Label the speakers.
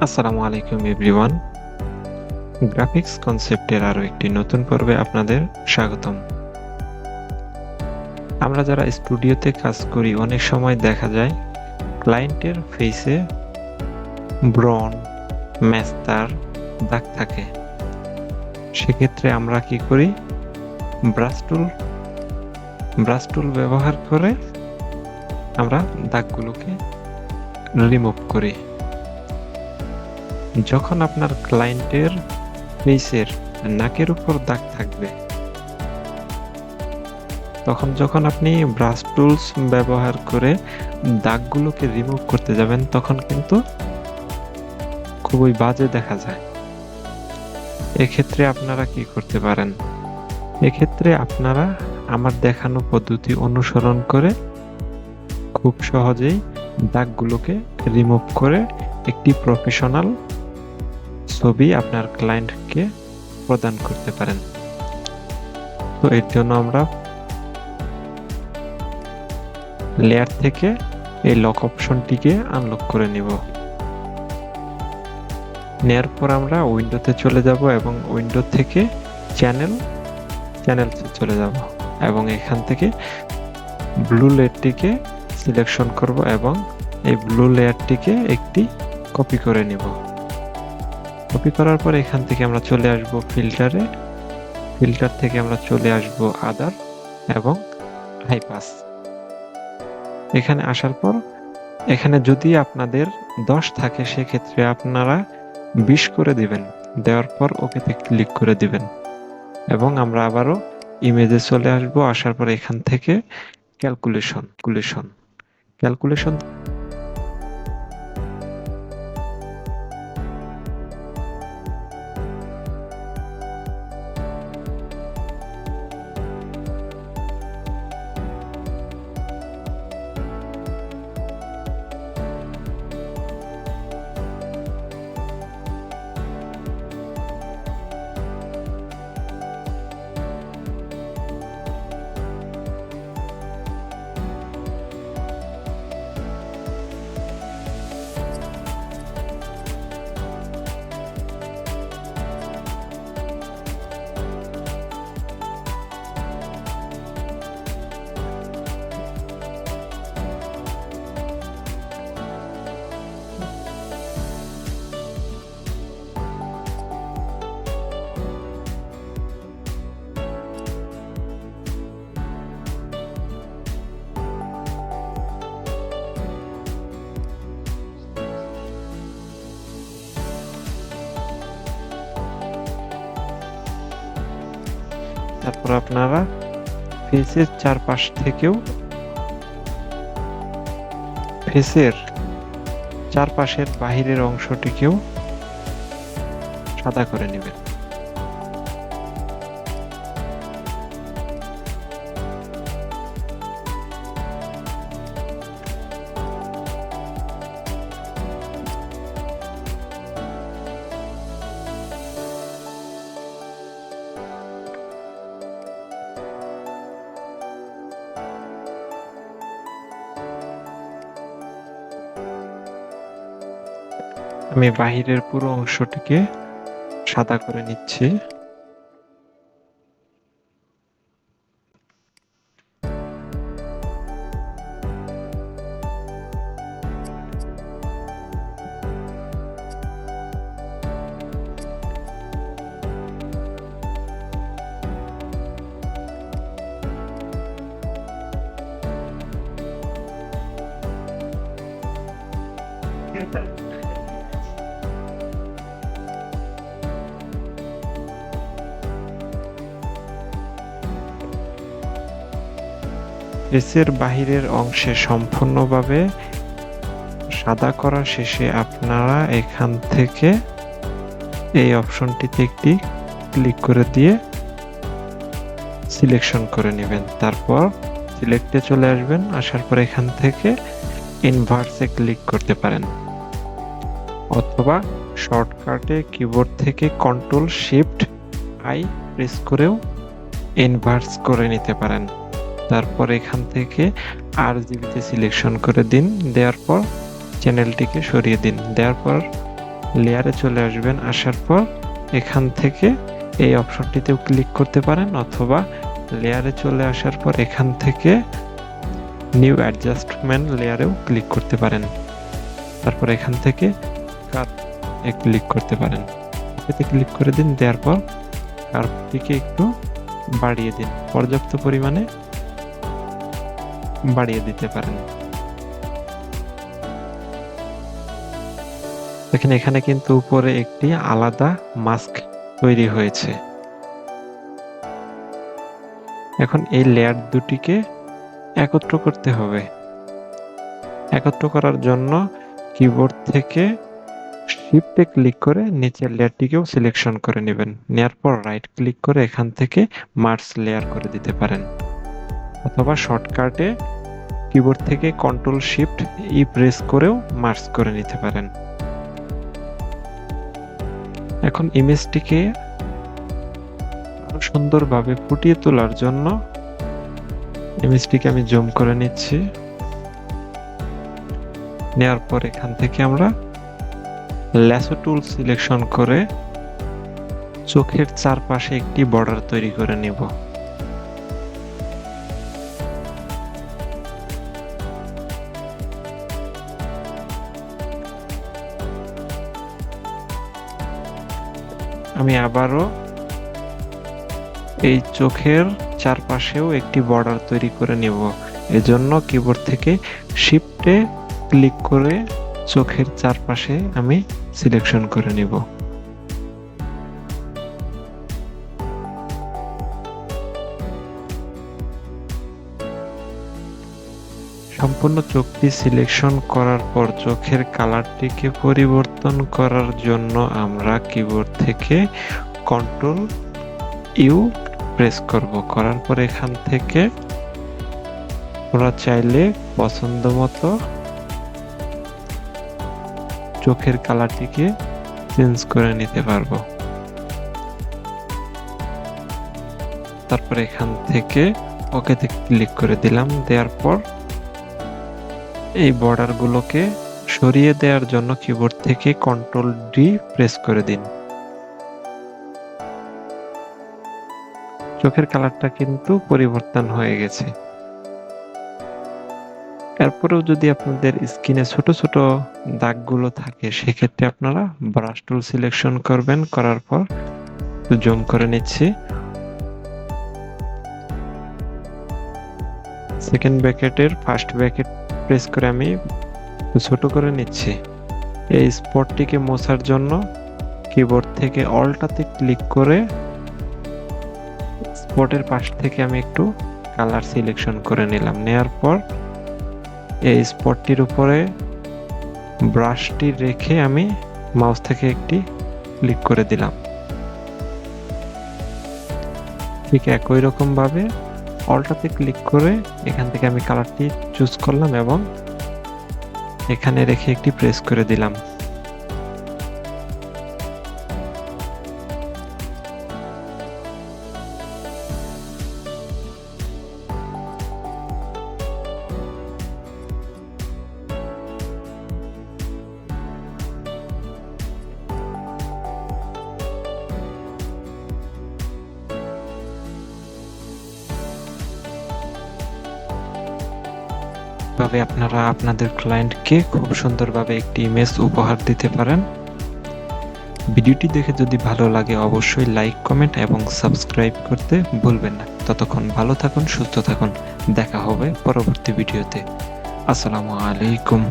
Speaker 1: আসসালামু আলাইকুম everyone. Graphics কনসেপ্টের আরো একটি নতুন পর্বে আপনাদের স্বাগতম। আমরা যারা স্টুডিওতে কাজ করি অনেক সময় দেখা যায় ক্লায়েন্টের ফেসে ব্রণ, মেস্তার দাগ থাকে। সেক্ষেত্রে আমরা কি করি, ব্রাশ টুল ব্যবহার করে আমরা দাগগুলোকে রিমুভ করি। যখন আপনার ক্লায়েন্টের ফেসের নাকের উপর দাগ থাকবে, তখন যখন আপনি ব্রাশ টুলস ব্যবহার করে দাগগুলোকে রিমুভ করতে যাবেন, তখন কিন্তু খুবই বাজে দেখা যায়। এক্ষেত্রে আপনারা কি করতে পারেন? এক্ষেত্রে আপনারা আমার দেখানো পদ্ধতি অনুসরণ করে খুব সহজেই দাগগুলোকে রিমুভ করে একটি প্রফেশনাল ছবি আপনার ক্লায়েন্টকে প্রদান করতে পারেন। তো এর জন্য আমরা লেয়ার থেকে এই লক অপশনটিকে আনলক করে নিব। নেয়ার পর আমরা উইন্ডোতে চলে যাব এবং উইন্ডো থেকে চ্যানেলসে চলে যাব এবং এখান থেকে ব্লু লেয়ারটিকে সিলেকশন করব এবং এই ব্লু লেয়ারটিকে একটি কপি করে নিব। কপি করার পর এখান থেকে আমরা চলে আসব ফিল্টার থেকে আমরা চলে আসব আদার এবং হাই পাস। এখানে আসার পর এখানে যদি আপনাদের 10 থাকে সেক্ষেত্রে আপনারা 20 করে দিবেন। দেওয়ার পর ওকেতে ক্লিক করে দিবেন এবং আমরা আবারও ইমেজে চলে আসব। আসার পর এখান থেকে ক্যালকুলেশন তারপর আপনারা ফেসের চারপাশের বাহিরের অংশটিকেও সাদা করে নেবেন। আমি বাহিরের পুরো অংশটিকে সাদা করে নিচ্ছি। ফেসের বাহিরের অংশে সম্পূর্ণভাবে সাদা করা শেষে আপনারা এখান থেকে এই অপশনটিতে একটি ক্লিক করে দিয়ে সিলেকশন করে নেবেন। তারপর সিলেক্টে চলে আসবেন। আসার পর এখান থেকে ইনভার্সে ক্লিক করতে পারেন অথবা শর্টকাটে কিবোর্ড থেকে Ctrl+Shift+I প্রেস করেও ইনভার্স করে নিতে পারেন। তারপর এখান থেকে RGB তে সিলেকশন করে দিন। দেওয়ার পর চ্যানেলটিকে সরিয়ে দিন। দেওয়ার পর লেয়ারে চলে আসবেন, আসার পর এখান থেকে এই অপশনটিতেও ক্লিক করতে পারেন, অথবা লেয়ারে চলে আসার পর এখান থেকে নিউ অ্যাডজাস্টমেন্ট লেয়ারেও ক্লিক করতে পারেন। তারপর এখান থেকে কার্ভ এ ক্লিক করতে পারেন। এতে ক্লিক করে দিন, দেওয়ার পর কার্ভটিকে একটু বাড়িয়ে দিন, পর্যাপ্ত পরিমাণে বাড়িয়ে দিতে পারেন। দেখেন এখানে কিন্তু উপরে একটি আলাদা মাস্ক তৈরি হয়েছে। এখন এই লেয়ার দুটিকে একত্র করতে হবে। একত্র করার জন্য কিবোর্ড থেকে শিফটে ক্লিক করে নিচের লেয়ারটিকেও সিলেকশন করে নেবেন। নেওয়ার পর রাইট ক্লিক করে এখান থেকে মার্জ লেয়ার করে দিতে পারেন, অথবা শর্টকাটে কিবোর্ড থেকে কন্ট্রোল শিফট ই প্রেস করেও মার্জ করে নিতে পারেন। এখন ইমেজটিকে আরো সুন্দরভাবে ফুটিয়ে তোলার জন্য ইমেজটিকে আমি জুম করে নিচ্ছি। নেওয়ার পর এখান থেকে আমরা ল্যাসো টুল সিলেকশন করে চোখের চারপাশে একটি বর্ডার তৈরি করে নেব। আমি আবারও এই চোখের চারপাশেও একটি বর্ডার তৈরি করে নেব। এজন্য কিবোর্ড থেকে শিফটে ক্লিক করে চোখের চারপাশে আমি সিলেকশন করে নেব। সম্পূর্ণ চোখটি সিলেকশন করার পর চোখের কালারটিকে পরিবর্তন করার জন্য আমরা কিবোর্ড থেকে কন্ট্রোল ইউ প্রেস করব। করার পর এখান থেকে আমরা চাইলে পছন্দ মতো চোখের কালারটিকে চেঞ্জ করে নিতে পারবো। তারপর এখান থেকে ওকেতে ক্লিক করে দিলাম। দেওয়ার পর এই বর্ডার গুলোকে সরিয়ে দেওয়ার জন্য কিবোর্ড থেকে কন্ট্রোল ডি প্রেস করে দিন। চোখের কালারটা কিন্তু পরিবর্তন হয়ে গেছে। এরপরেও যদি আপনাদের স্কিনে ছোট ছোট দাগগুলো থাকে, সেক্ষেত্রে আপনারা ব্রাশ টুল সিলেকশন করবেন। করার পর জুম করে নিচ্ছি। সেকেন্ড ব্র্যাকেটের ফার্স্ট ব্র্যাকেট প্রেস করে আমি ছোট করে নিচ্ছি। এই স্পটটিকে মোছার জন্য কিবোর্ড থেকে অল্টাতে ক্লিক করে স্পটের পাশ থেকে আমি একটু কালার সিলেকশন করে নিলাম। নেওয়ার পর এই স্পটটির উপরে ব্রাশটি রেখে আমি মাউস থেকে একটি ক্লিক করে দিলাম। ঠিক একই রকম ভাবে অল্টাতে ক্লিক করে এখান থেকে আমি কালারটি চুজ করলাম এবং এখানে রেখে একটি প্রেস করে দিলাম। ভাবে আপনারা আপনাদের ক্লায়েন্টকে খুব সুন্দরভাবে একটি ইমেজ উপহার দিতে পারেন। ভিডিওটি দেখে যদি ভালো লাগে অবশ্যই লাইক, কমেন্ট এবং সাবস্ক্রাইব করতে ভুলবেন না। ততক্ষণ ভালো থাকুন, সুস্থ থাকুন। দেখা হবে পরবর্তী ভিডিওতে। আসসালামু আলাইকুম।